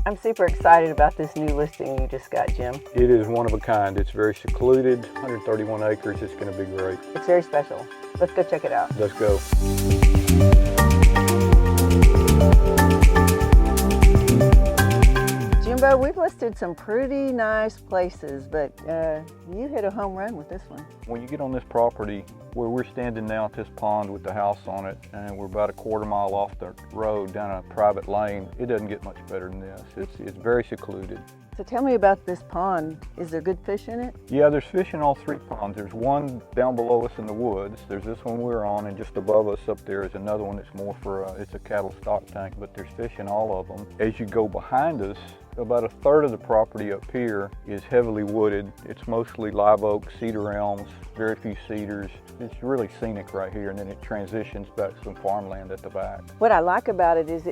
I'm super excited about this new listing you just got, Jim. It is one of a kind. It's very secluded, 131 acres. It's going to be great. It's very special. Let's go check it out. Let's go. Jimbo, we've listed some pretty nice places, but you hit a home run with this one. When you get on this property, where we're standing now at this pond with the house on it, and we're about a quarter mile off the road down a private lane, it doesn't get much better than this. It's very secluded. So tell me about this pond. Is there good fish in it? Yeah, there's fish in all three ponds. There's one down below us in the woods. There's this one we're on, and just above us up there is another one that's more for, it's a cattle stock tank, but there's fish in all of them. As you go behind us, about a third of the property up here is heavily wooded. It's mostly live oak, cedar elms, very few cedars. It's really scenic right here, and then it transitions back to some farmland at the back. What I like about it is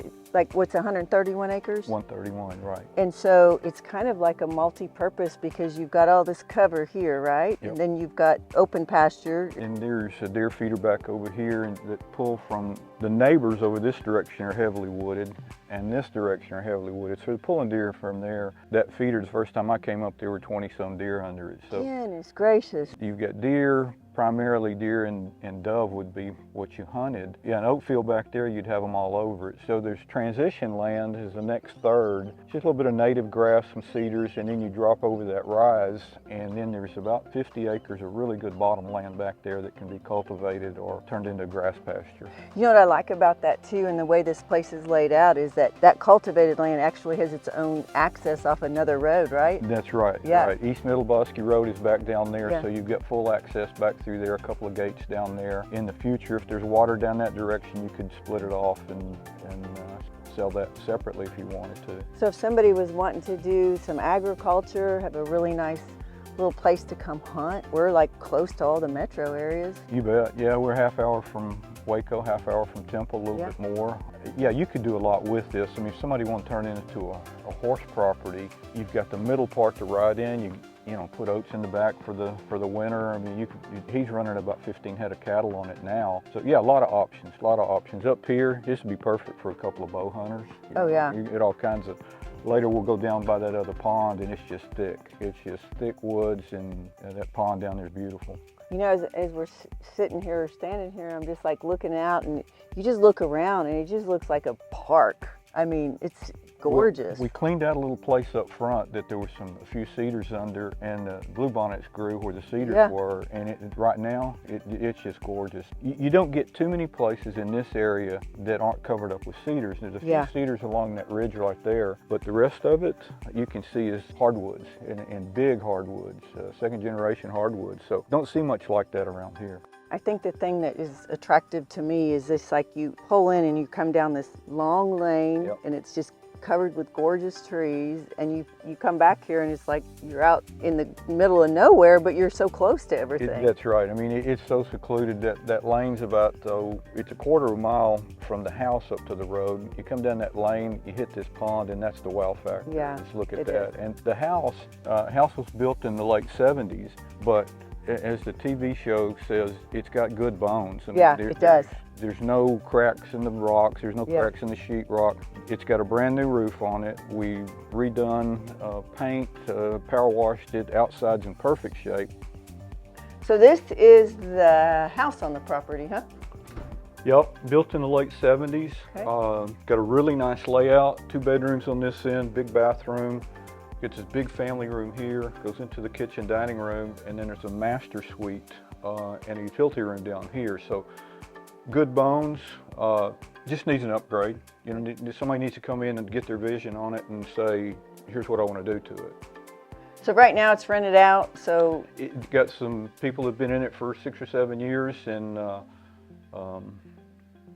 what's 131 acres? 131, right. And so it's kind of like a multi-purpose because you've got all this cover here, right? Yep. And then you've got open pasture. And there's a deer feeder back over here that pull from the neighbors over this direction are heavily wooded, and this direction are heavily wooded. So they're pulling deer from there. That feeder, the first time I came up, there were 20-some deer under it. So Goodness gracious. you've got deer, primarily deer and dove would be what you hunted. Yeah, an oat field back there, you'd have them all over it. So there's transition land is the next third. Just a little bit of native grass, some cedars, and then you drop over that rise, and then there's about 50 acres of really good bottom land back there that can be cultivated or turned into grass pasture. You know what I like about that too, and the way this place is laid out, is that cultivated land actually has its own access off another road, right? That's right. Yeah. Right. East Middle Bosque Road is back down there, Yeah. so you've got full access back through there, a couple of gates down there. In the future, if there's water down that direction, you could split it off and sell that separately if you wanted to. So if somebody was wanting to do some agriculture, have a really nice little place to come hunt, we're like close to all the metro areas. You bet. Yeah, we're half hour from Waco, half hour from Temple, a little bit more. Yeah, you could do a lot with this. I mean, if somebody want to turn it into a horse property, you've got the middle part to ride in. You know, put oats in the back for the winter. I mean, he's running about 15 head of cattle on it now. So yeah, a lot of options. Up here, this would be perfect for a couple of bow hunters. Oh yeah. You get all kinds of, later we'll go down by that other pond and it's just thick. It's just thick woods, and that pond down there is beautiful. You know, as we're sitting here or standing here, I'm just like looking out, and you just look around and it just looks like a park. I mean, it's gorgeous. We cleaned out a little place up front that there were a few cedars under, and the bluebonnets grew where the cedars were, and right now it's just gorgeous. You don't get too many places in this area that aren't covered up with cedars. There's a few cedars along that ridge right there, but the rest of it you can see is hardwoods, and big hardwoods, second generation hardwoods. So don't see much like that around here. I think the thing that is attractive to me is this, like you pull in and you come down this long lane, and it's just covered with gorgeous trees, and you come back here and it's like you're out in the middle of nowhere, but you're so close to everything. That's right. I mean, it's so secluded that lane's about, it's a quarter of a mile from the house up to the road. You come down that lane, you hit this pond, and that's the wow factor. Yeah, just look at that. And the house was built in the late 70s, but as the TV show says, it's got good bones. I mean, it does. There's no cracks in the rocks. There's no cracks in the sheetrock. It's got a brand new roof on it. We've redone paint, power washed it. Outside's in perfect shape. So this is the house on the property, huh? Yep, built in the late 70s. Okay. Got a really nice layout. 2 bedrooms on this end, big bathroom. Gets this big family room here, goes into the kitchen dining room, and then there's a master suite and a utility room down here. So good bones, just needs an upgrade. You know, somebody needs to come in and get their vision on it and say, here's what I want to do to it. So right now it's rented out, so... It's got some people that have been in it for 6 or 7 years, and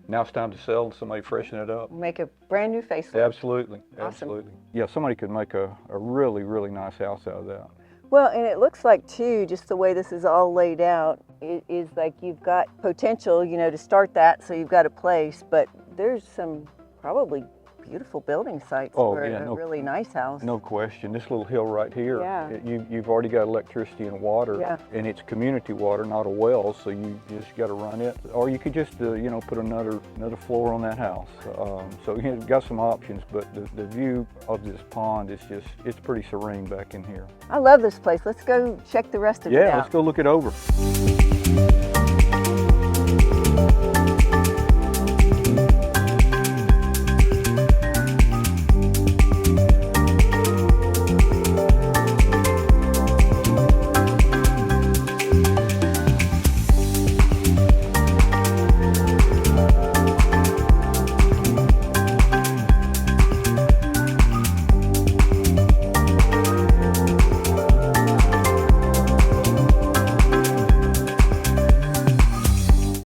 now it's time to sell and somebody freshen it up. Make a brand new facelift. Absolutely, Awesome. Absolutely. Yeah, somebody could make a really, really nice house out of that. Well, and it looks like too, just the way this is all laid out, it is like you've got potential, you know, to start that, so you've got a place, but there's some probably beautiful building sites Oh, for yeah, a really nice house. No question. This little hill right here, Yeah. you've already got electricity and water, Yeah. and it's community water, not a well, so you just got to run it. Or you could just, put another floor on that house. So you've got some options, but the view of this pond is it's pretty serene back in here. I love this place. Let's go check the rest of it out. Yeah, let's go look it over.